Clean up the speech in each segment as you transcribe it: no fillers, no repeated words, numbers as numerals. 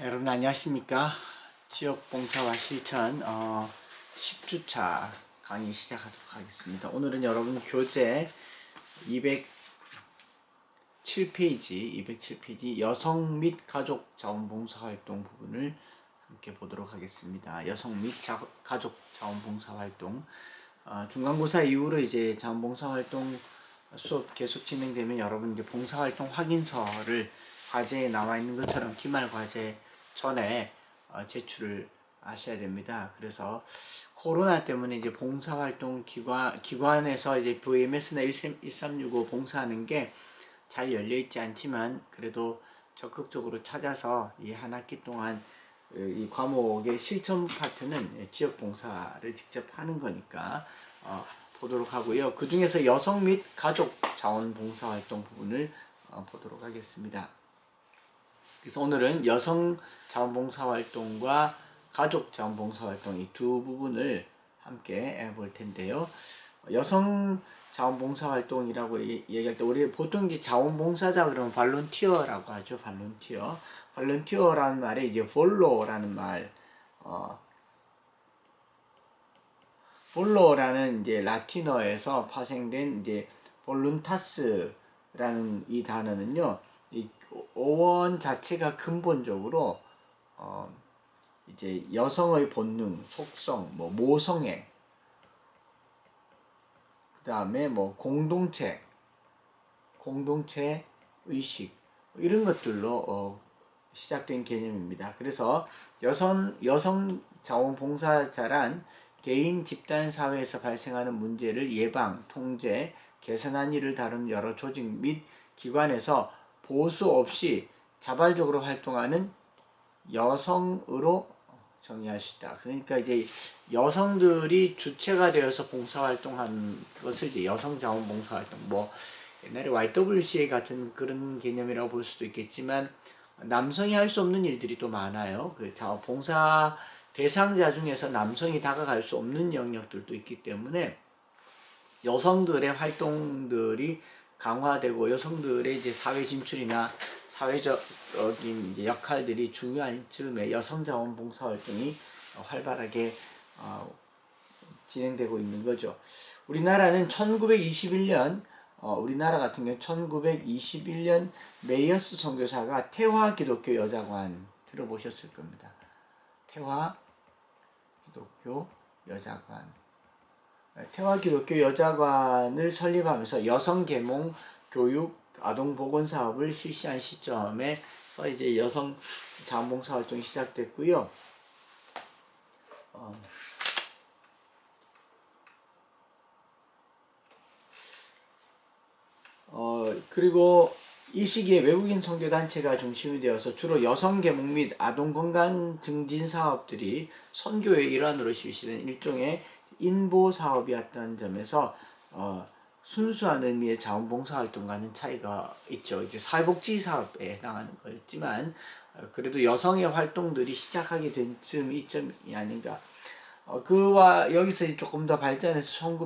여러분 안녕하십니까? 지역봉사와 실천 10주차 강의 시작하도록 하겠습니다. 오늘은 여러분 교재 207페이지 여성 및 가족 자원봉사활동 부분을 함께 보도록 하겠습니다. 여성 및 가족 자원봉사활동 중간고사 이후로 이제 자원봉사활동 수업 계속 진행되면 여러분 이제 봉사활동 확인서를 과제에 나와 있는 것처럼 기말 과제 전에 제출을 하셔야 됩니다. 그래서 코로나 때문에 이제 봉사활동 기관에서 이제 VMS나 1365 봉사하는 게 잘 열려 있지 않지만 그래도 적극적으로 찾아서 이 한 학기 동안 이 과목의 실천 파트는 지역 봉사를 직접 하는 거니까 보도록 하고요. 그 중에서 여성 및 가족 자원봉사활동 부분을 보도록 하겠습니다. 그래서 오늘은 여성 자원봉사활동과 가족 자원봉사활동 이 두 부분을 함께 볼 텐데요. 여성 자원봉사활동이라고 얘기할 때 우리 보통 이제 자원봉사자 그러면 발런티어라고 하죠. 발런티어라는 말에 이제 follow,라는 말, follow,라는 이제 라틴어에서 파생된 이제 voluntas라는 이 단어는요. 이 어원 자체가 근본적으로 이제 여성의 본능, 속성, 뭐 모성애, 그 다음에 뭐 공동체 의식 이런 것들로 시작된 개념입니다. 그래서 여성 자원봉사자란 개인, 집단, 사회에서 발생하는 문제를 예방, 통제, 개선한 일을 다루는 여러 조직 및 기관에서 보수 없이 자발적으로 활동하는 여성으로 정의할 수 있다. 그러니까 이제 여성들이 주체가 되어서 봉사활동하는 것을 이제 여성자원봉사활동, 뭐 옛날에 YWCA 같은 그런 개념이라고 볼 수도 있겠지만 남성이 할 수 없는 일들이 또 많아요. 그 봉사 대상자 중에서 남성이 다가갈 수 없는 영역들도 있기 때문에 여성들의 활동들이 강화되고 여성들의 이제 사회 진출이나 사회적인 이제 역할들이 중요한 즈음에 여성자원봉사활동이 활발하게 진행되고 있는 거죠. 우리나라는 1921년 우리나라 같은 경우 1921년 메이어스 선교사가 태화 기독교 여자관 들어보셨을 겁니다. 태화 기독교 여자관. 태화 기독교 여자관을 설립하면서 여성 계몽 교육 아동 보건 사업을 실시한 시점에서 이제 여성 자원봉사 활동이 시작됐고요. 그리고 이 시기에 외국인 선교단체가 중심이 되어서 주로 여성 계몽 및 아동 건강 증진 사업들이 선교의 일환으로 실시된 일종의 인보 사업이었다는 점에서 순수한 의미의 자원봉사활동과는 차이가 있죠. 이제 사회복지 사업에 해당하는 거였지만 그래도 여성의 활동들이 시작하게 된 이점이 아닌가. 그와 여기서 조금 더 발전해서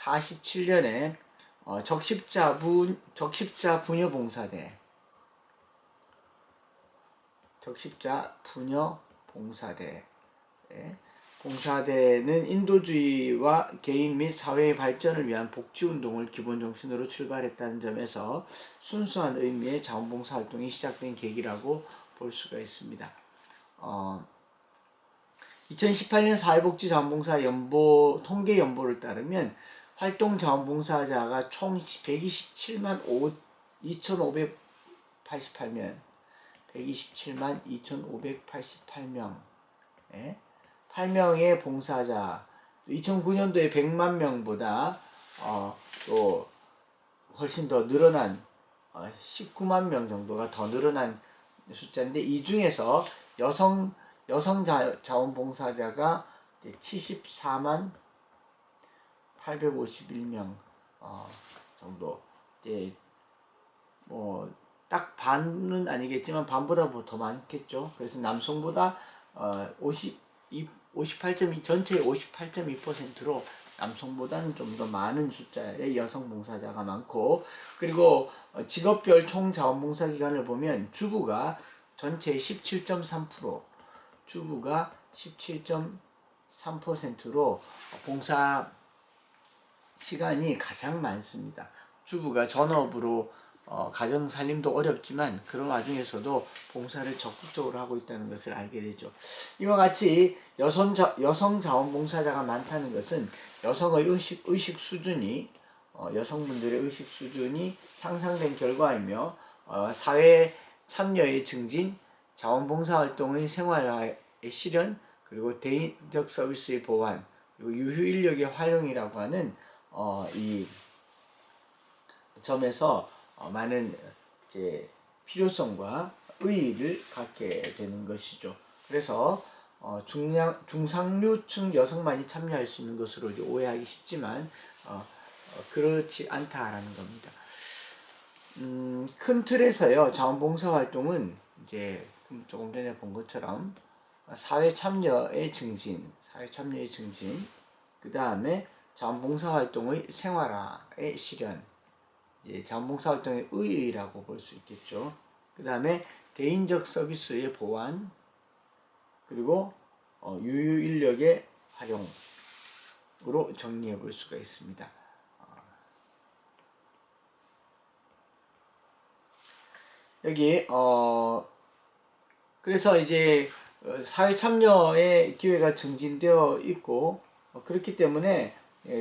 1947년에 적십자 부녀봉사대 봉사대는 인도주의와 개인 및 사회의 발전을 위한 복지운동을 기본 정신으로 출발했다는 점에서 순수한 의미의 자원봉사활동이 시작된 계기라고 볼 수가 있습니다. 2018년 사회복지자원봉사 통계 연보를 따르면 활동 자원봉사자가 총 127만 2,588명, 8명의 봉사자, 2009년도에 100만 명보다 또 훨씬 더 늘어난 19만 명 정도가 더 늘어난 숫자인데 이 중에서 여성 자원봉사자가 74만 851명 정도. 이제 뭐 딱 반은 아니겠지만 반보다 더 많겠죠. 그래서 남성보다 58.2 전체의 58.2%로 남성보다는 좀 더 많은 숫자의 여성 봉사자가 많고, 그리고 직업별 총 자원봉사 기간을 보면 주부가 전체의 17.3%, 주부가 17.3%로 봉사 시간이 가장 많습니다. 주부가 전업으로 가정 살림도 어렵지만 그런 와중에서도 봉사를 적극적으로 하고 있다는 것을 알게 되죠. 이와 같이 여성 자원봉사자가 많다는 것은 여성의 의식 수준이 여성분들의 의식 수준이 향상된 결과이며 사회 참여의 증진, 자원봉사활동의 생활화의 실현, 그리고 대인적 서비스의 보완, 그리고 유휴 인력의 활용이라고 하는 이 점에서 많은 이제 필요성과 의의를 갖게 되는 것이죠. 그래서 중상류층 여성만이 참여할 수 있는 것으로 이제 오해하기 쉽지만 그렇지 않다라는 겁니다. 큰 틀에서요, 자원봉사 활동은 이제 조금 전에 본 것처럼 사회 참여의 증진, 그 다음에 자원봉사 활동의 생활화의 실현, 자원봉사 활동의 의의라고 볼 수 있겠죠. 그 다음에 대인적 서비스의 보완, 그리고 유휴 인력의 활용으로 정리해 볼 수가 있습니다. 여기 그래서 이제 사회 참여의 기회가 증진되어 있고 그렇기 때문에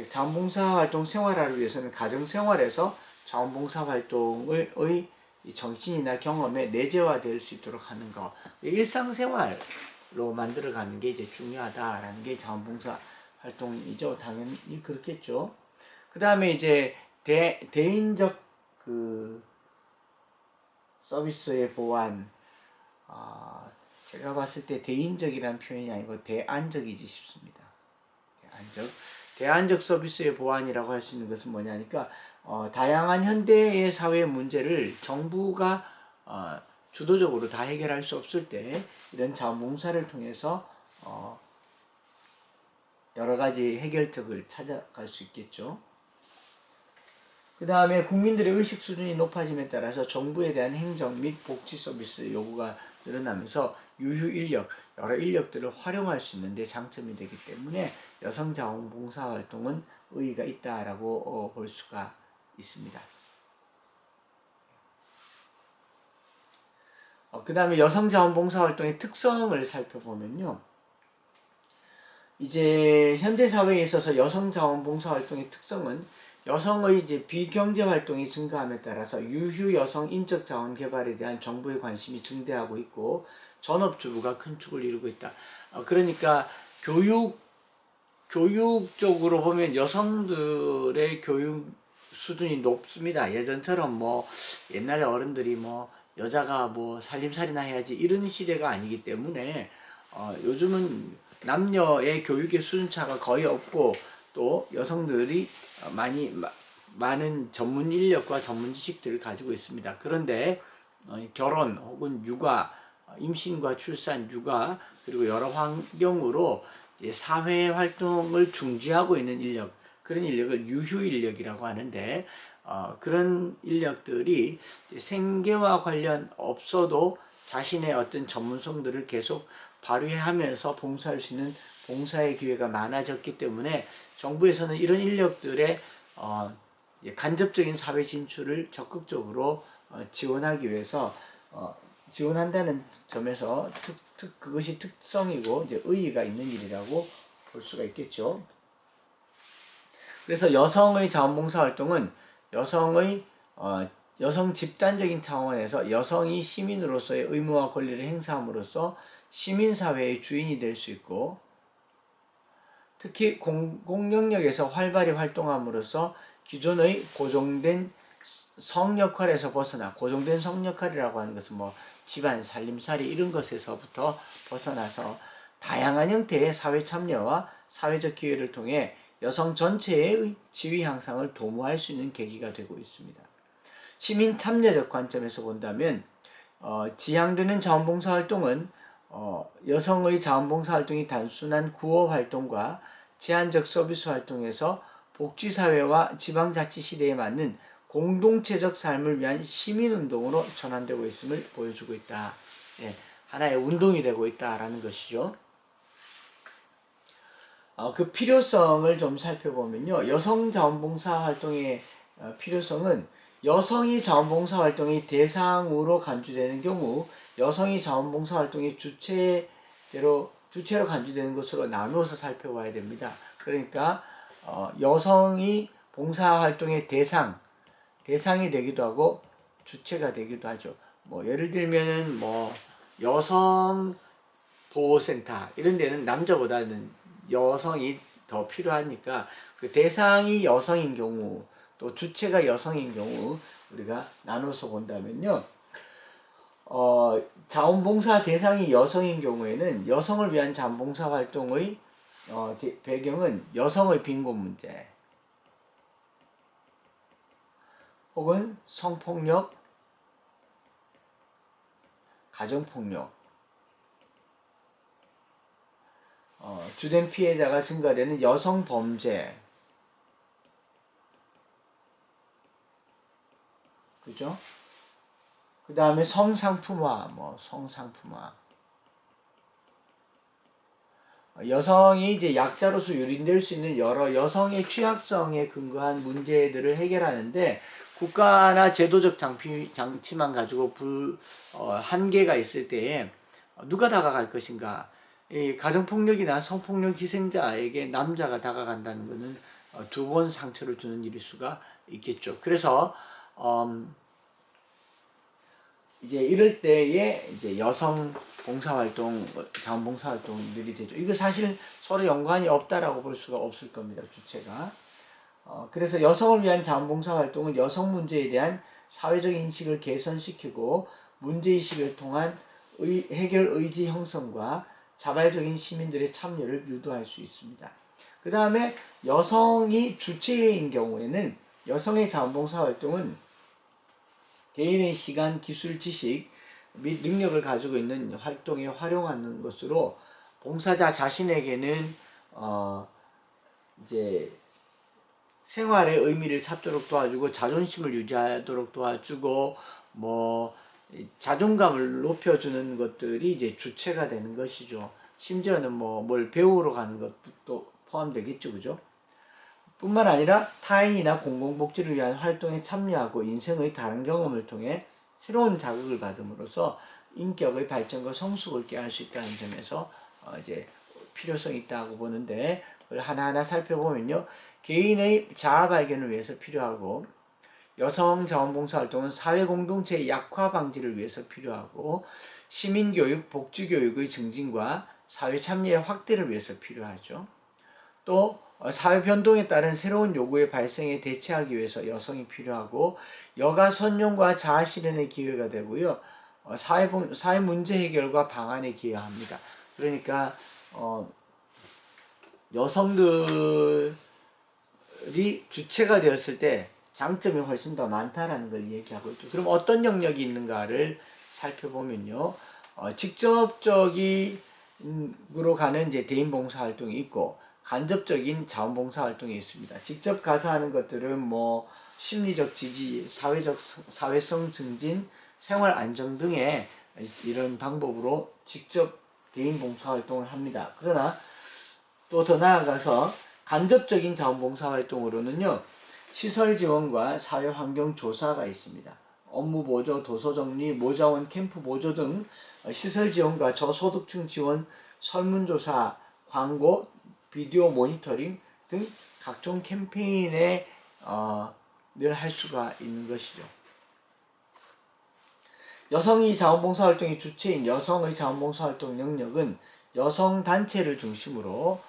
자원봉사 활동 생활화를 위해서는 가정생활에서 자원봉사 활동의 정신이나 경험에 내재화될 수 있도록 하는 것, 일상생활로 만들어가는 게 이제 중요하다라는 게 자원봉사 활동이죠. 당연히 그렇겠죠. 그 다음에 이제 대인적 서비스의 보완, 제가 봤을 때 대인적이라는 표현이 아니고 대안적이지 싶습니다. 대안적 서비스의 보완이라고 할 수 있는 것은 뭐냐니까 다양한 현대의 사회 문제를 정부가 주도적으로 다 해결할 수 없을 때 이런 자원봉사를 통해서 여러 가지 해결책을 찾아갈 수 있겠죠. 그 다음에 국민들의 의식 수준이 높아짐에 따라서 정부에 대한 행정 및 복지 서비스 요구가 늘어나면서 유휴 인력, 여러 인력들을 활용할 수 있는데 장점이 되기 때문에 여성 자원봉사 활동은 의의가 있다라고 볼 수가 있습니다. 그 다음에 여성 자원봉사 활동의 특성을 살펴보면요. 이제 현대사회에 있어서 여성 자원봉사 활동의 특성은 여성의 이제 비경제 활동이 증가함에 따라서 유휴 여성 인적 자원 개발에 대한 정부의 관심이 증대하고 있고 전업주부가 큰 축을 이루고 있다. 그러니까 교육적으로 보면 여성들의 교육 수준이 높습니다. 예전처럼 뭐 옛날에 어른들이 뭐 여자가 뭐 살림살이나 해야지 이런 시대가 아니기 때문에 요즘은 남녀의 교육의 수준차가 거의 없고 또 여성들이 많은 전문 인력과 전문 지식들을 가지고 있습니다. 그런데 결혼 혹은 육아, 임신과 출산, 육아 그리고 여러 환경으로 사회 활동을 중지하고 있는 인력, 그런 인력을 유휴 인력이라고 하는데 그런 인력들이 생계와 관련 없어도 자신의 어떤 전문성들을 계속 발휘하면서 봉사할 수 있는 봉사의 기회가 많아졌기 때문에 정부에서는 이런 인력들의 간접적인 사회 진출을 적극적으로 지원하기 위해서 지원한다는 점에서 그것이 특성이고 이제 의의가 있는 일이라고 볼 수가 있겠죠. 그래서 여성의 자원봉사 활동은 여성 집단적인 차원에서 여성이 시민으로서의 의무와 권리를 행사함으로써 시민사회의 주인이 될 수 있고 특히 공공영역에서 활발히 활동함으로써 기존의 고정된 성역할에서 벗어나, 고정된 성역할이라고 하는 것은 뭐 집안, 살림살이 이런 것에서부터 벗어나서 다양한 형태의 사회 참여와 사회적 기회를 통해 여성 전체의 지위 향상을 도모할 수 있는 계기가 되고 있습니다. 시민 참여적 관점에서 본다면 지향되는 자원봉사 활동은 여성의 자원봉사 활동이 단순한 구호 활동과 제한적 서비스 활동에서 복지사회와 지방자치 시대에 맞는 공동체적 삶을 위한 시민운동으로 전환되고 있음을 보여주고 있다. 예, 하나의 운동이 되고 있다라는 것이죠. 그 필요성을 좀 살펴보면요. 여성 자원봉사 활동의 필요성은 여성이 자원봉사 활동의 대상으로 간주되는 경우 여성이 자원봉사 활동의 주체로 간주되는 것으로 나누어서 살펴봐야 됩니다. 그러니까 여성이 봉사활동의 대상이 되기도 하고 주체가 되기도 하죠. 뭐 예를 들면은 뭐 여성 보호센터 이런 데는 남자보다는 여성이 더 필요하니까 그 대상이 여성인 경우 또 주체가 여성인 경우 우리가 나눠서 본다면요. 자원봉사 대상이 여성인 경우에는 여성을 위한 자원봉사 활동의 배경은 여성의 빈곤 문제 혹은 성폭력, 가정폭력, 주된 피해자가 증가되는 여성 범죄, 그죠? 그 다음에 성상품화, 성상품화. 여성이 이제 약자로서 유린될 수 있는 여러 여성의 취약성에 근거한 문제들을 해결하는데 국가나 제도적 장치만 가지고 한계가 있을 때에 누가 다가갈 것인가? 이 가정폭력이나 성폭력 희생자에게 남자가 다가간다는 것은 두 번 상처를 주는 일일 수가 있겠죠. 그래서 이제 이럴 때에 이제 여성 봉사활동, 자원봉사활동들이 되죠. 이거 사실 서로 연관이 없다라고 볼 수가 없을 겁니다. 주체가. 그래서 여성을 위한 자원봉사활동은 여성 문제에 대한 사회적 인식을 개선시키고 문제의식을 통한 해결 의지 형성과 자발적인 시민들의 참여를 유도할 수 있습니다. 그 다음에 여성이 주체인 경우에는 여성의 자원봉사활동은 개인의 시간, 기술, 지식 및 능력을 가지고 있는 활동에 활용하는 것으로 봉사자 자신에게는 이제 생활의 의미를 찾도록 도와주고 자존심을 유지하도록 도와주고 뭐 자존감을 높여주는 것들이 이제 주체가 되는 것이죠. 심지어는 뭘 배우러 가는 것도 포함되겠죠, 그죠? 뿐만 아니라 타인이나 공공복지를 위한 활동에 참여하고 인생의 다른 경험을 통해 새로운 자극을 받음으로써 인격의 발전과 성숙을 꾀할 수 있다는 점에서 이제 필요성이 있다고 보는데 그걸 하나하나 살펴보면요. 개인의 자아 발견을 위해서 필요하고 여성 자원봉사활동은 사회공동체의 약화 방지를 위해서 필요하고 시민교육, 복지교육의 증진과 사회참여의 확대를 위해서 필요하죠. 또 사회 변동에 따른 새로운 요구의 발생에 대처하기 위해서 여성이 필요하고 여가 선용과 자아 실현의 기회가 되고요. 사회 문제 해결과 방안에 기여합니다. 그러니까 여성들이 주체가 되었을 때 장점이 훨씬 더 많다라는 걸 얘기하고 있죠. 그럼 어떤 영역이 있는가를 살펴보면요. 직접적으로 가는 이제 대인 봉사 활동이 있고 간접적인 자원봉사 활동이 있습니다. 직접 가서 하는 것들은 심리적 지지, 사회성 증진, 생활 안정 등의 이런 방법으로 직접 개인 봉사 활동을 합니다. 그러나 또 더 나아가서 간접적인 자원봉사 활동으로는요, 시설 지원과 사회 환경 조사가 있습니다. 업무 보조, 도서 정리, 모자원 캠프 보조 등 시설 지원과 저소득층 지원, 설문조사, 광고, 비디오 모니터링 등 각종 캠페인에 늘 할 수가 있는 것이죠. 여성이 자원봉사활동의 주체인 여성의 자원봉사활동 영역은 여성단체를 중심으로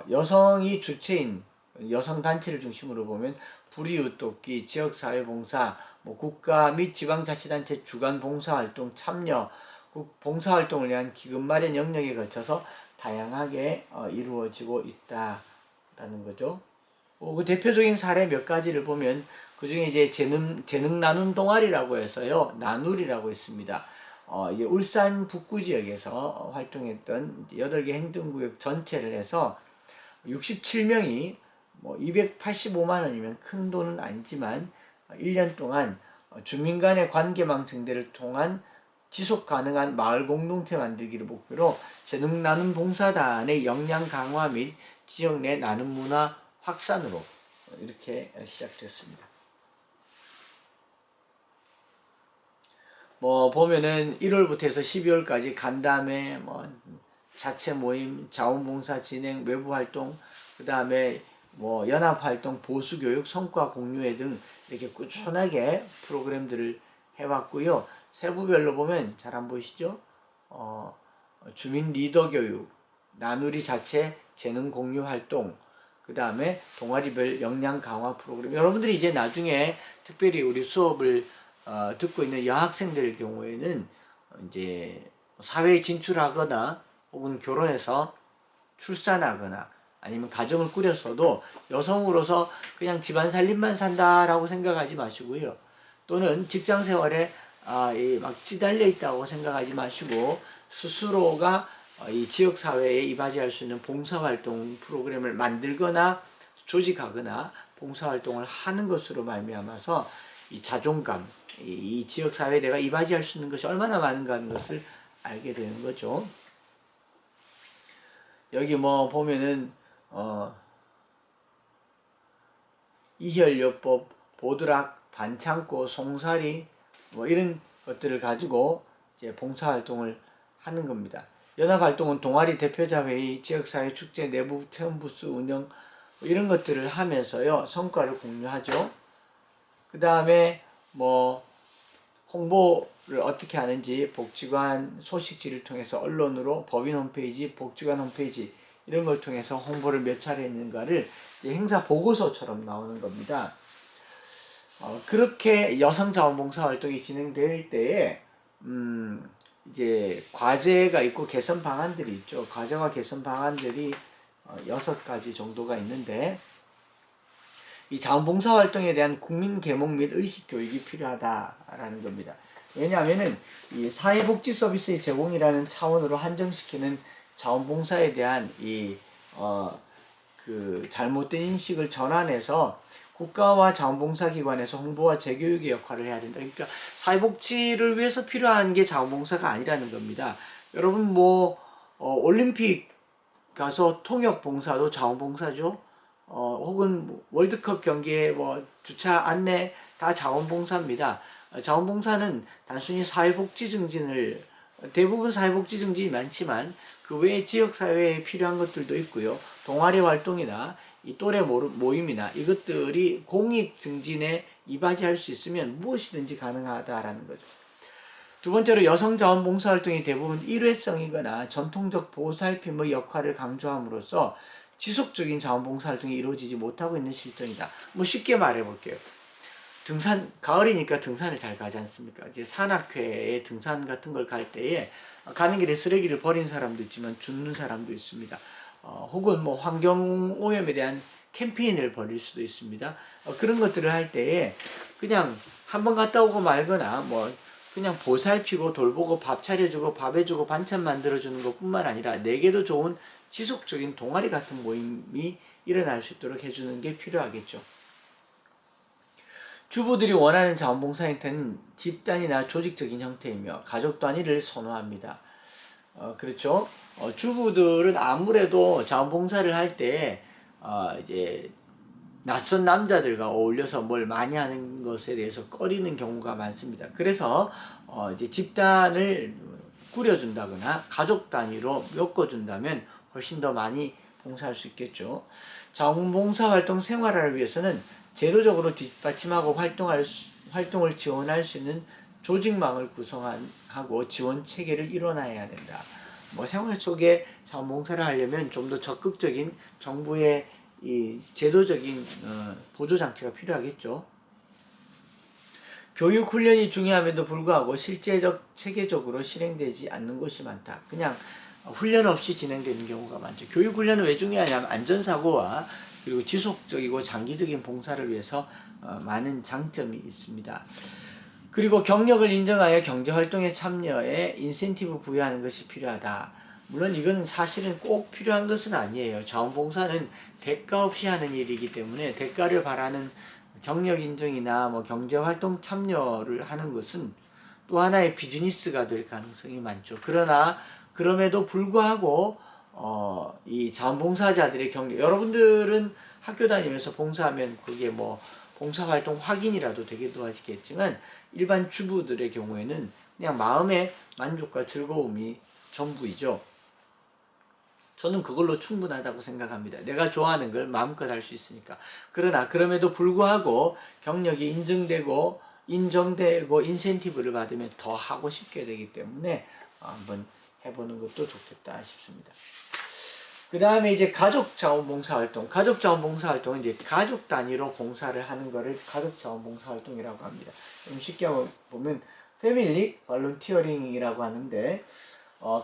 여성이 주체인 여성단체를 중심으로 보면 불이웃 돕기, 지역사회봉사, 국가 및 지방자치단체 주간 봉사활동 참여, 봉사활동을 위한 기금 마련 영역에 걸쳐서 다양하게 이루어지고 있다라는 거죠. 그 대표적인 사례 몇 가지를 보면 그 중에 이제 재능 나눔 동아리라고 해서요, 나눌이라고 있습니다. 이게 울산 북구 지역에서 활동했던 8개 행정구역 전체를 해서 67명이 285만 원이면 큰 돈은 아니지만 1년 동안 주민 간의 관계망 증대를 통한 지속 가능한 마을 공동체 만들기를 목표로 재능 나눔 봉사단의 역량 강화 및 지역 내 나눔 문화 확산으로 이렇게 시작됐습니다. 뭐 보면은 1월부터 해서 12월까지 간담회, 뭐 자체 모임, 자원봉사 진행, 외부 활동, 그 다음에 뭐 연합활동, 보수교육, 성과 공유회 등 이렇게 꾸준하게 프로그램들을 해왔고요. 세부별로 보면 잘 안 보이시죠? 주민 리더 교육, 나누리 자체 재능 공유 활동, 그 다음에 동아리별 역량 강화 프로그램. 여러분들이 이제 나중에 특별히 우리 수업을 듣고 있는 여학생들 경우에는 이제 사회에 진출하거나 혹은 결혼해서 출산하거나 아니면 가정을 꾸렸어도 여성으로서 그냥 집안 살림만 산다라고 생각하지 마시고요. 또는 직장 생활에 막 찌달려 있다고 생각하지 마시고 스스로가 이 지역 사회에 이바지할 수 있는 봉사활동 프로그램을 만들거나 조직하거나 봉사활동을 하는 것으로 말미암아서 이 자존감, 이 지역 사회에 내가 이바지할 수 있는 것이 얼마나 많은가 하는 것을 알게 되는 거죠. 여기 뭐 보면은 이혈요법, 보드락, 반창고, 송사리 뭐 이런 것들을 가지고 이제 봉사활동을 하는 겁니다. 연합활동은 동아리 대표자 회의, 지역사회 축제, 내부 체험부스 운영 뭐 이런 것들을 하면서요 성과를 공유하죠. 그 다음에 뭐 홍보를 어떻게 하는지 복지관 소식지를 통해서 언론으로 법인 홈페이지, 복지관 홈페이지 이런 걸 통해서 홍보를 몇 차례 했는가를 행사 보고서처럼 나오는 겁니다. 그렇게 여성자원봉사 활동이 진행될 때에 이제 과제가 있고 개선 방안들이 있죠. 과제와 개선 방안들이 6가지 정도가 있는데 이 자원봉사 활동에 대한 국민 계몽 및 의식 교육이 필요하다라는 겁니다. 왜냐하면은 이 사회복지 서비스의 제공이라는 차원으로 한정시키는 자원봉사에 대한 그 잘못된 인식을 전환해서 국가와 자원봉사기관에서 홍보와 재교육의 역할을 해야 된다. 그러니까 사회복지를 위해서 필요한 게 자원봉사가 아니라는 겁니다. 여러분 뭐 올림픽 가서 통역봉사도 자원봉사죠. 혹은 월드컵 경기에 뭐 주차 안내 다 자원봉사입니다. 자원봉사는 단순히 사회복지 증진을 대부분 사회복지 증진이 많지만 그 외에 지역사회에 필요한 것들도 있고요. 동아리 활동이나 이 또래 모임이나 이것들이 공익 증진에 이바지할 수 있으면 무엇이든지 가능하다라는 거죠. 두 번째로 여성 자원봉사 활동이 대부분 일회성이거나 전통적 보살핌의 역할을 강조함으로써 지속적인 자원봉사 활동이 이루어지지 못하고 있는 실정이다. 뭐 쉽게 말해볼게요. 등산, 가을이니까 등산을 잘 가지 않습니까? 이제 산악회에 등산 같은 걸 갈 때에 가는 길에 쓰레기를 버린 사람도 있지만 줍는 사람도 있습니다. 혹은 뭐 환경오염에 대한 캠페인을 벌일 수도 있습니다. 그런 것들을 할 때에 그냥 한번 갔다 오고 말거나 뭐 그냥 보살피고 돌보고 밥 차려주고 밥 해주고 반찬 만들어주는 것뿐만 아니라 내게도 좋은 지속적인 동아리 같은 모임이 일어날 수 있도록 해주는 게 필요하겠죠. 주부들이 원하는 자원봉사 형태는 집단이나 조직적인 형태이며 가족 단위를 선호합니다. 그렇죠. 주부들은 아무래도 자원봉사를 할 때 이제 낯선 남자들과 어울려서 뭘 많이 하는 것에 대해서 꺼리는 경우가 많습니다. 그래서 이제 집단을 꾸려준다거나 가족 단위로 엮어준다면 훨씬 더 많이 봉사할 수 있겠죠. 자원봉사 활동 생활화를 위해서는 제도적으로 뒷받침하고 활동을 지원할 수 있는 조직망을 구성하고 지원 체계를 일원화해야 된다. 뭐 생활 속에 자원봉사를 하려면 좀 더 적극적인 정부의 이 제도적인 보조 장치가 필요하겠죠. 교육 훈련이 중요함에도 불구하고 실제적 체계적으로 실행되지 않는 곳이 많다. 그냥 훈련 없이 진행되는 경우가 많죠. 교육 훈련은 왜 중요하냐면 안전사고와 그리고 지속적이고 장기적인 봉사를 위해서 많은 장점이 있습니다. 그리고 경력을 인정하여 경제활동에 참여에 인센티브 부여하는 것이 필요하다. 물론 이건 사실은 꼭 필요한 것은 아니에요. 자원봉사는 대가 없이 하는 일이기 때문에 대가를 바라는 경력 인정이나 뭐 경제 활동 참여를 하는 것은 또 하나의 비즈니스가 될 가능성이 많죠. 그러나 그럼에도 불구하고 이 자원봉사자들의 경력, 여러분들은 학교 다니면서 봉사하면 그게 뭐 봉사활동 확인이라도 되기도 하시겠지만 일반 주부들의 경우에는 그냥 마음의 만족과 즐거움이 전부이죠. 저는 그걸로 충분하다고 생각합니다. 내가 좋아하는 걸 마음껏 할 수 있으니까. 그러나 그럼에도 불구하고 경력이 인정되고 인센티브를 받으면 더 하고 싶게 되기 때문에 한번 해보는 것도 좋겠다 싶습니다. 그 다음에 이제 가족 자원봉사 활동. 가족 자원봉사 활동은 이제 가족 단위로 봉사를 하는 것을 가족 자원봉사 활동이라고 합니다. 좀 쉽게 보면 패밀리 발런티어링이라고 하는데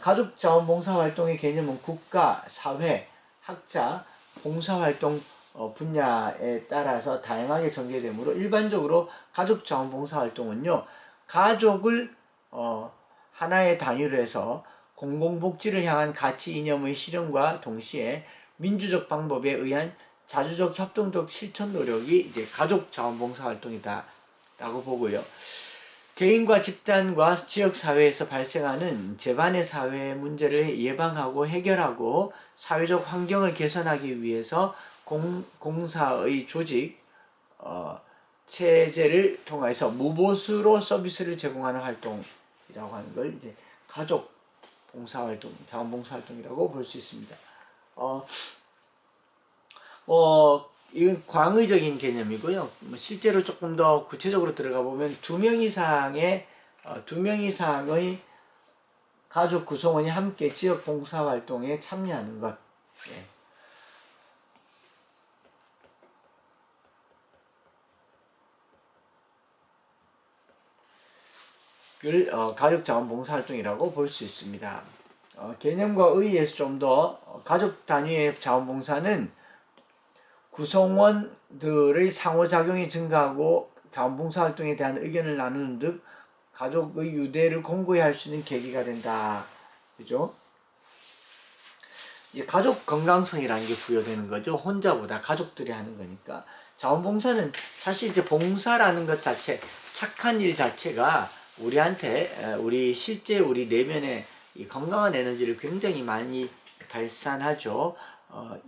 가족 자원봉사 활동의 개념은 국가, 사회, 학자, 봉사활동 분야에 따라서 다양하게 전개되므로 일반적으로 가족 자원봉사 활동은요, 가족을 하나의 단위로 해서 공공복지를 향한 가치 이념의 실현과 동시에 민주적 방법에 의한 자주적 협동적 실천 노력이 이제 가족 자원봉사 활동이다라고 보고요. 개인과 집단과 지역사회에서 발생하는 집안의 사회 문제를 예방하고 해결하고 사회적 환경을 개선하기 위해서 공사의 조직, 체제를 통해서 무보수로 서비스를 제공하는 활동이라고 하는 걸 이제 가족 봉사활동, 자원봉사활동이라고 볼 수 있습니다. 이건 광의적인 개념이고요. 실제로 조금 더 구체적으로 들어가 보면 두 명 이상의 가족 구성원이 함께 지역 봉사 활동에 참여하는 것. 예. 을 가족 자원봉사 활동이라고 볼 수 있습니다. 개념과 의의에서 좀 더 가족 단위의 자원봉사는 구성원들의 상호작용이 증가하고 자원봉사활동에 대한 의견을 나누는 등 가족의 유대를 공고히 할 수 있는 계기가 된다. 그죠? 이제 가족 건강성이라는 게 부여되는 거죠. 혼자보다 가족들이 하는 거니까. 자원봉사는 사실 이제 봉사라는 것 자체, 착한 일 자체가 우리한테, 우리 내면에 이 건강한 에너지를 굉장히 많이 발산하죠.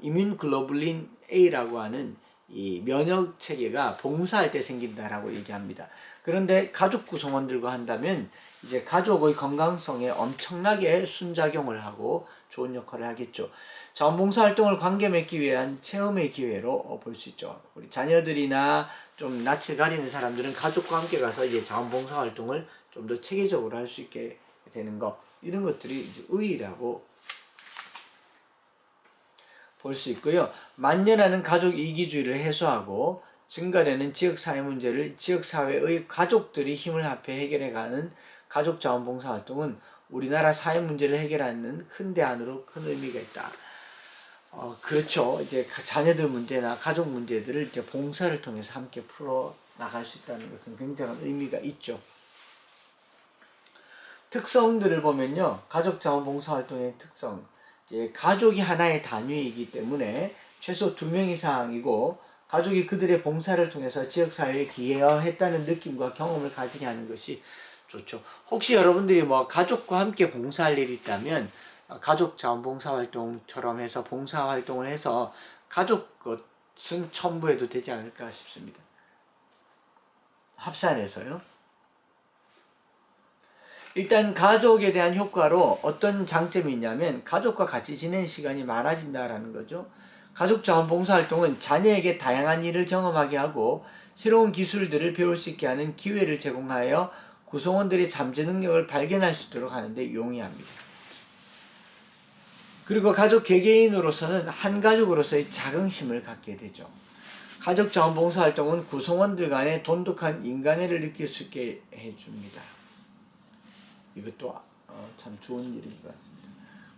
이뮨글로불린 A라고 하는 이 면역 체계가 봉사할 때 생긴다라고 얘기합니다. 그런데 가족 구성원들과 한다면 이제 가족의 건강성에 엄청나게 순작용을 하고 좋은 역할을 하겠죠. 자원봉사 활동을 관계 맺기 위한 체험의 기회로 볼 수 있죠. 우리 자녀들이나 좀 낯을 가리는 사람들은 가족과 함께 가서 이제 자원봉사 활동을 좀 더 체계적으로 할 수 있게 되는 것, 이런 것들이 이제 의의라고 볼 수 있고요. 만연하는 가족 이기주의를 해소하고 증가되는 지역사회 문제를 지역사회의 가족들이 힘을 합해 해결해가는 가족자원봉사 활동은 우리나라 사회 문제를 해결하는 큰 대안으로 큰 의미가 있다. 그렇죠. 이제 자녀들 문제나 가족 문제들을 이제 봉사를 통해서 함께 풀어 나갈 수 있다는 것은 굉장한 의미가 있죠. 특성들을 보면요, 가족자원봉사 활동의 특성. 가족이 하나의 단위이기 때문에 최소 2명 이상이고 가족이 그들의 봉사를 통해서 지역사회에 기여했다는 느낌과 경험을 가지게 하는 것이 좋죠. 혹시 여러분들이 뭐 가족과 함께 봉사할 일이 있다면 가족 자원봉사 활동처럼 해서 봉사 활동을 해서 가족 것은 첨부해도 되지 않을까 싶습니다. 합산해서요. 일단 가족에 대한 효과로 어떤 장점이 있냐면 가족과 같이 지내는 시간이 많아진다라는 거죠. 가족 자원봉사활동은 자녀에게 다양한 일을 경험하게 하고 새로운 기술들을 배울 수 있게 하는 기회를 제공하여 구성원들의 잠재 능력을 발견할 수 있도록 하는데 용이합니다. 그리고 가족 개개인으로서는 한 가족으로서의 자긍심을 갖게 되죠. 가족 자원봉사활동은 구성원들 간의 돈독한 인간애를 느낄 수 있게 해줍니다. 이것도 참 좋은 일인 것 같습니다.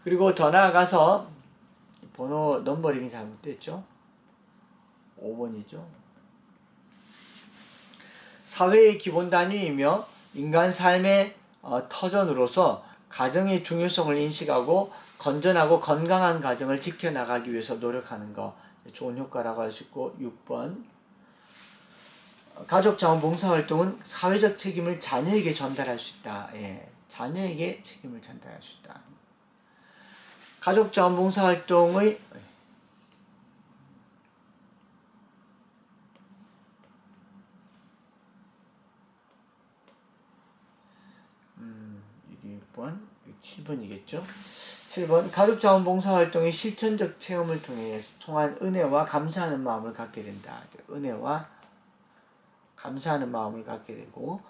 그리고 더 나아가서 번호 넘버링이 잘못됐죠. 5번이죠. 사회의 기본 단위이며 인간 삶의 터전으로서 가정의 중요성을 인식하고 건전하고 건강한 가정을 지켜나가기 위해서 노력하는 거 좋은 효과라고 할 수 있고 6번 가족 자원봉사 활동은 사회적 책임을 자녀에게 전달할 수 있다. 예, 자녀에게 책임을 전달할 수 있다. 가족 자원봉사 활동의 이게 6번, 7번이겠죠? 7번 가족 자원봉사 활동의 실천적 체험을 통한 은혜와 감사하는 마음을 갖게 된다. 은혜와 감사하는 마음을 갖게 되고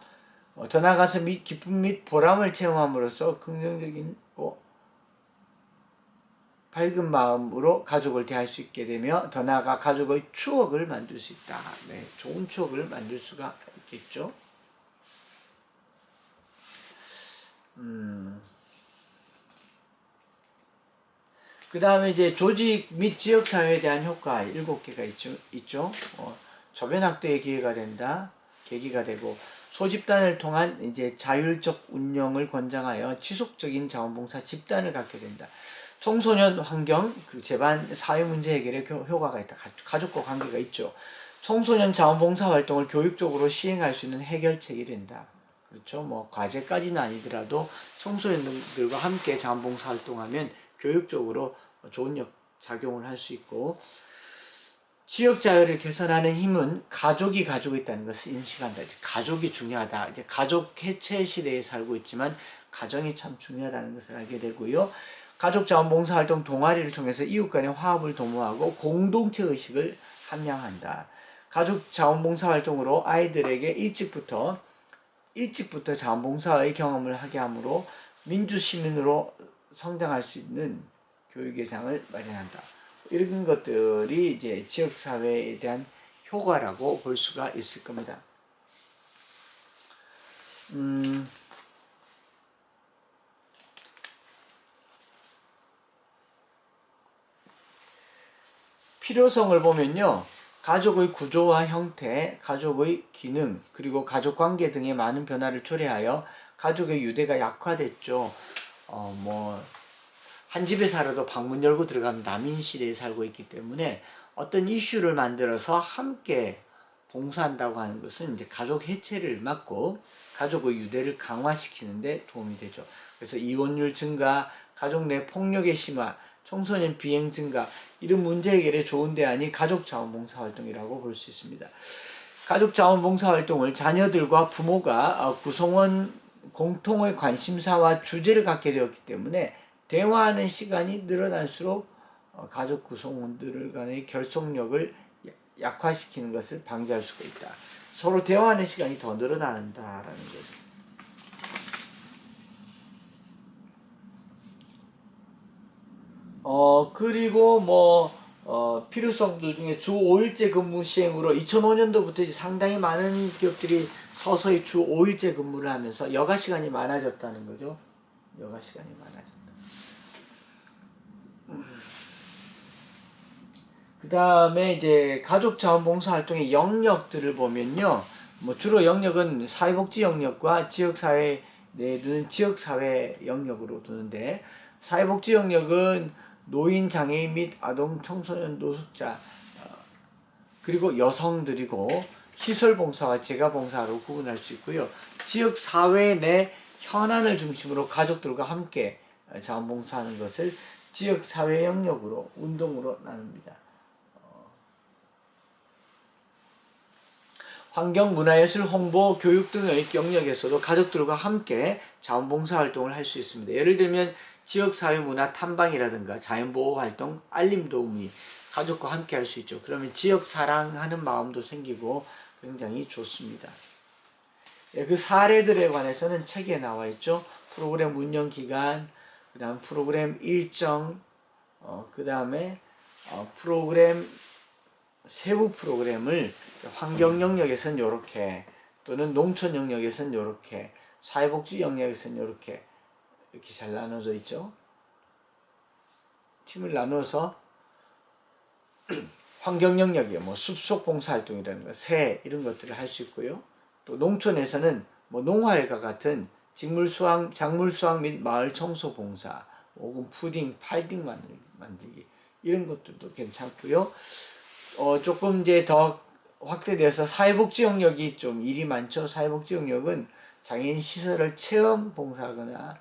더 나아가서 기쁨 및 보람을 체험함으로써 긍정적인 밝은 마음으로 가족을 대할 수 있게 되며 더 나아가 가족의 추억을 만들 수 있다. 네, 좋은 추억을 만들 수가 있겠죠. 그 다음에 이제 조직 및 지역사회에 대한 효과 7개가 있죠. 저변학대의 계기가 되고, 소집단을 통한 이제 자율적 운영을 권장하여 지속적인 자원봉사 집단을 갖게 된다. 청소년 환경, 재반, 사회문제 해결에 효과가 있다. 가족과 관계가 있죠. 청소년 자원봉사 활동을 교육적으로 시행할 수 있는 해결책이 된다. 그렇죠. 뭐 과제까지는 아니더라도 청소년들과 함께 자원봉사 활동하면 교육적으로 좋은 작용을 할 수 있고, 지역 자율을 개선하는 힘은 가족이 가지고 있다는 것을 인식한다. 가족이 중요하다. 이제 가족 해체 시대에 살고 있지만 가정이 참 중요하다는 것을 알게 되고요. 가족 자원봉사 활동 동아리를 통해서 이웃 간의 화합을 도모하고 공동체 의식을 함양한다. 가족 자원봉사 활동으로 아이들에게 일찍부터 자원봉사의 경험을 하게 하므로 민주시민으로 성장할 수 있는 교육의 장을 마련한다. 이런 것들이 이제 지역사회에 대한 효과라고 볼 수가 있을 겁니다. 필요성을 보면요. 가족의 구조와 형태, 가족의 기능, 그리고 가족관계 등의 많은 변화를 초래하여 가족의 유대가 약화됐죠. 한 집에 살아도 방문 열고 들어가면 남인 시대에 살고 있기 때문에 어떤 이슈를 만들어서 함께 봉사한다고 하는 것은 이제 가족 해체를 막고 가족의 유대를 강화시키는데 도움이 되죠. 그래서 이혼율 증가, 가족 내 폭력의 심화, 청소년 비행 증가, 이런 문제 해결에 좋은 대안이 가족 자원봉사 활동이라고 볼 수 있습니다. 가족 자원봉사 활동을 자녀들과 부모가 구성원 공통의 관심사와 주제를 갖게 되었기 때문에 대화하는 시간이 늘어날수록 가족 구성원들 간의 결속력을 약화시키는 것을 방지할 수가 있다. 서로 대화하는 시간이 더 늘어난다라는 거죠. 그리고 필요성들 중에 주 5일제 근무 시행으로 2005년도부터 상당히 많은 기업들이 서서히 주 5일제 근무를 하면서 여가 시간이 많아졌다는 거죠. 여가 시간이 많아졌다. 그 다음에 이제 가족 자원봉사 활동의 영역들을 보면요. 주로 영역은 사회복지 영역과 지역사회 내에 두는 지역사회 영역으로 두는데, 사회복지 영역은 노인, 장애인 및 아동, 청소년, 노숙자, 그리고 여성들이고 시설봉사와 재가봉사로 구분할 수 있고요. 지역사회 내 현안을 중심으로 가족들과 함께 자원봉사하는 것을 지역사회 영역으로, 운동으로 나눕니다. 환경, 문화예술, 홍보, 교육 등의 영역에서도 가족들과 함께 자원봉사 활동을 할 수 있습니다. 예를 들면 지역사회 문화 탐방이라든가 자연보호 활동, 알림 도우미, 가족과 함께 할 수 있죠. 그러면 지역 사랑하는 마음도 생기고 굉장히 좋습니다. 그 사례들에 관해서는 책에 나와 있죠. 프로그램 운영 기간, 그 다음 프로그램 일정, 그 다음에 프로그램 세부 프로그램을 환경 영역에서는 이렇게, 또는 농촌 영역에서는 이렇게, 사회복지 영역에서는 이렇게 잘 나눠져 있죠. 팀을 나눠서 환경 영역에 숲속 봉사활동이라든가 새 이런 것들을 할 수 있고요. 또 농촌에서는 농활과 같은 작물 수확 및 마을 청소 봉사, 혹은 푸딩, 팔딩 만들기 이런 것들도 괜찮고요. 조금 이제 더 확대돼서 사회복지 영역이 좀 일이 많죠. 사회복지 영역은 장애인 시설을 체험 봉사하거나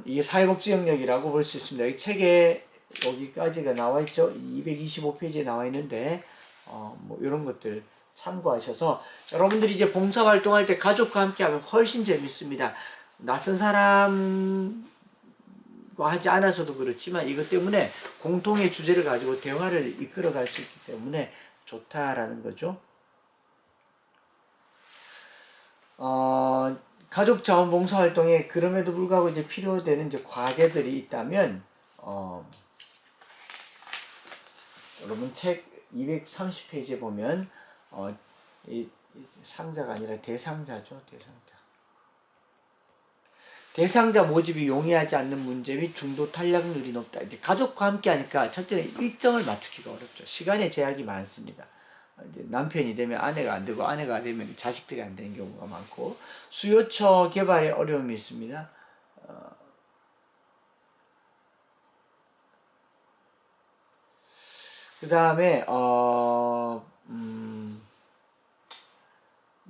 이게 사회복지 영역이라고 볼 수 있습니다. 이 책에 여기까지가 나와 있죠. 225페이지에 나와 있는데 뭐 이런 것들 참고하셔서 여러분들이 이제 봉사활동할 때 가족과 함께 하면 훨씬 재밌습니다. 낯선 사람과 하지 않아서도 그렇지만 이것 때문에 공통의 주제를 가지고 대화를 이끌어 갈 수 있기 때문에 좋다라는 거죠. 가족 자원봉사 활동에 그럼에도 불구하고 이제 필요되는 이제 과제들이 있다면 여러분 책 230페이지에 보면 이 상자가 아니라 대상자죠. 대상자 모집이 용이하지 않는 문제 및 중도 탄력률이 높다. 이제 가족과 함께 하니까 첫째는 일정을 맞추기가 어렵죠. 시간에 제약이 많습니다. 이제 남편이 되면 아내가 안 되고 아내가 되면 자식들이 안 되는 경우가 많고 수요처 개발에 어려움이 있습니다. 그 다음에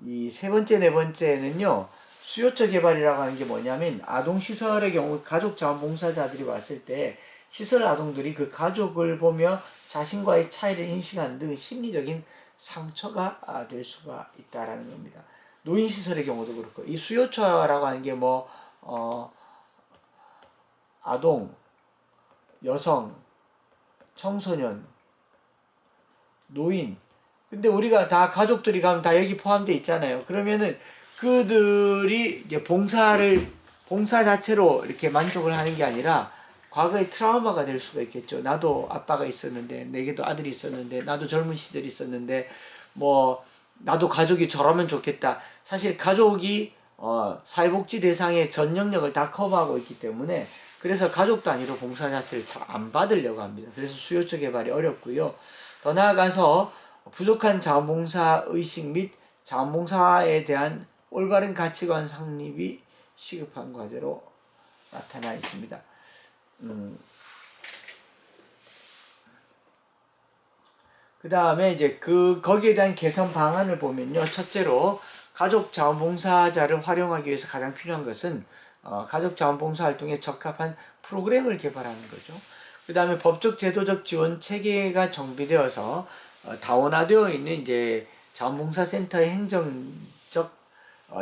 이 세 번째 네 번째는요. 수요처 개발이라고 하는 게 뭐냐면 아동시설의 경우 가족 자원봉사자들이 왔을 때 시설 아동들이 그 가족을 보며 자신과의 차이를 인식하는 등 심리적인 상처가 될 수가 있다라는 겁니다. 노인시설의 경우도 그렇고 이 수요처라고 하는 게 뭐 아동, 여성, 청소년, 노인 근데 우리가 다 가족들이 가면 다 여기 포함되어 있잖아요. 그러면은 그들이 이제 봉사 자체로 이렇게 만족을 하는 게 아니라 과거의 트라우마가 될 수가 있겠죠. 나도 아빠가 있었는데, 내게도 아들이 있었는데, 나도 젊은 시절이 있었는데, 뭐, 나도 가족이 저러면 좋겠다. 사실 가족이, 사회복지 대상의 전 영역을 다 커버하고 있기 때문에, 그래서 가족 단위로 봉사 자체를 잘 안 받으려고 합니다. 그래서 수요처 개발이 어렵고요. 더 나아가서 부족한 자원봉사 의식 및 자원봉사에 대한 올바른 가치관 확립이 시급한 과제로 나타나 있습니다. 그 다음에 이제 거기에 대한 개선 방안을 보면요. 첫째로 가족 자원봉사자를 활용하기 위해서 가장 필요한 것은 가족 자원봉사 활동에 적합한 프로그램을 개발하는 거죠. 그 다음에 법적 제도적 지원 체계가 정비되어서 다원화되어 있는 이제 자원봉사센터의 행정적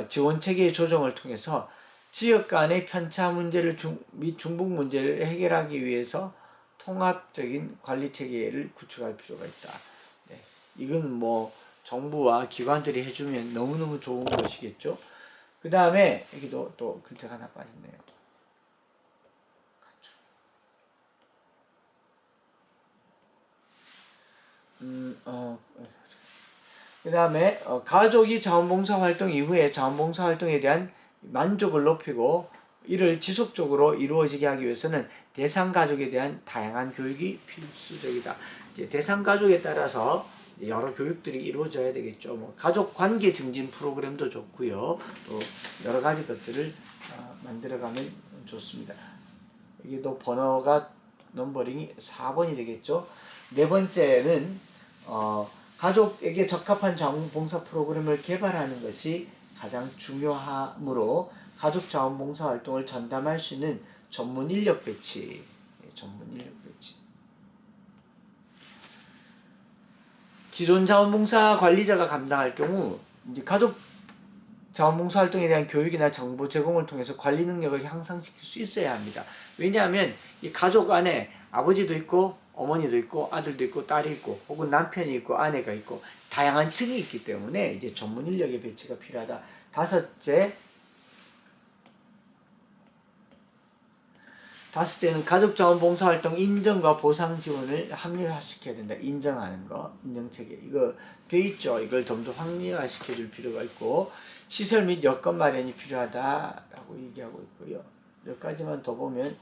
지원 체계의 조정을 통해서 지역 간의 편차 문제를 및 중복 문제를 해결하기 위해서 통합적인 관리 체계를 구축할 필요가 있다. 네. 이건 뭐 정부와 기관들이 해주면 너무너무 좋은 것이겠죠. 그 다음에 여기도 또 글자가 하나 빠졌네요. 그 다음에 가족이 자원봉사 활동 이후에 자원봉사 활동에 대한 만족을 높이고 이를 지속적으로 이루어지게 하기 위해서는 대상 가족에 대한 다양한 교육이 필수적이다. 이제 대상 가족에 따라서 여러 교육들이 이루어져야 되겠죠. 뭐 가족 관계 증진 프로그램도 좋고요. 또 여러 가지 것들을 만들어가면 좋습니다. 이게 또 번호가 넘버링이 4번이 되겠죠. 네 번째는 가족에게 적합한 자원봉사 프로그램을 개발하는 것이 가장 중요하므로 가족 자원봉사 활동을 전담할 수 있는 전문 인력 배치. 기존 자원봉사 관리자가 감당할 경우 이제 가족 자원봉사 활동에 대한 교육이나 정보 제공을 통해서 관리 능력을 향상시킬 수 있어야 합니다. 왜냐하면 이 가족 안에 아버지도 있고 어머니도 있고 아들도 있고 딸이 있고 혹은 남편이 있고 아내가 있고 다양한 층이 있기 때문에 이제 전문 인력의 배치가 필요하다. 다섯째는 가족 자원봉사 활동 인정과 보상 지원을 합리화시켜야 된다. 인정하는 거, 인정체계. 이거 돼 있죠. 이걸 좀 더 합리화시켜 줄 필요가 있고 시설 및 여건 마련이 필요하다라고 얘기하고 있고요. 몇 가지만 더 보면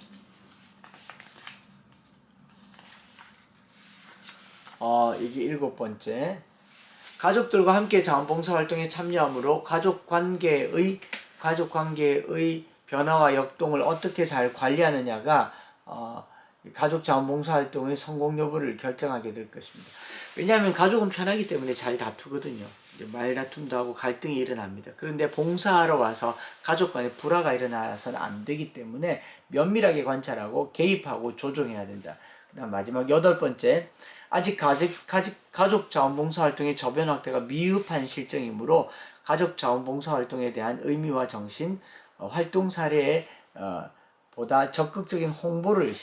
이게 일곱 번째. 가족들과 함께 자원봉사 활동에 참여함으로 가족 관계의 변화와 역동을 어떻게 잘 관리하느냐가 가족 자원봉사 활동의 성공 여부를 결정하게 될 것입니다. 왜냐하면 가족은 편하기 때문에 잘 다투거든요. 말다툼도 하고 갈등이 일어납니다. 그런데 봉사하러 와서 가족 간에 불화가 일어나서는 안 되기 때문에 면밀하게 관찰하고 개입하고 조정해야 된다. 그 다음 마지막 8번째, 아직 가족 자원봉사 활동의 저변 확대가 미흡한 실정이므로 가족 자원봉사 활동에 대한 의미와 정신, 활동 사례에 보다 적극적인 홍보를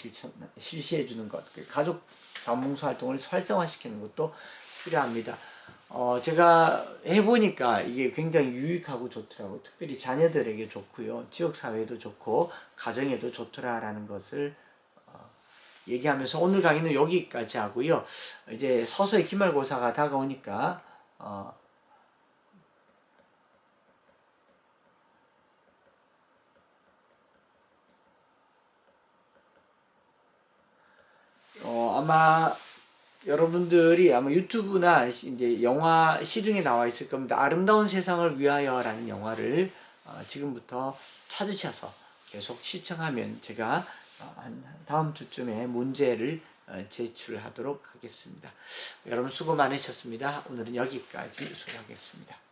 실시해 주는 것, 가족 자원봉사 활동을 활성화시키는 것도 필요합니다. 제가 해보니까 이게 굉장히 유익하고 좋더라고요. 특별히 자녀들에게 좋고요. 지역사회에도 좋고 가정에도 좋더라라는 것을 얘기하면서 오늘 강의는 여기까지 하고요. 이제 서서히 기말고사가 다가오니까 아마 여러분들이 아마 유튜브나 이제 영화 시중에 나와 있을 겁니다. 아름다운 세상을 위하여라는 영화를 지금부터 찾으셔서 계속 시청하면 제가 다음 주쯤에 문제를 제출하도록 하겠습니다. 여러분 수고 많으셨습니다. 오늘은 여기까지 수고하겠습니다.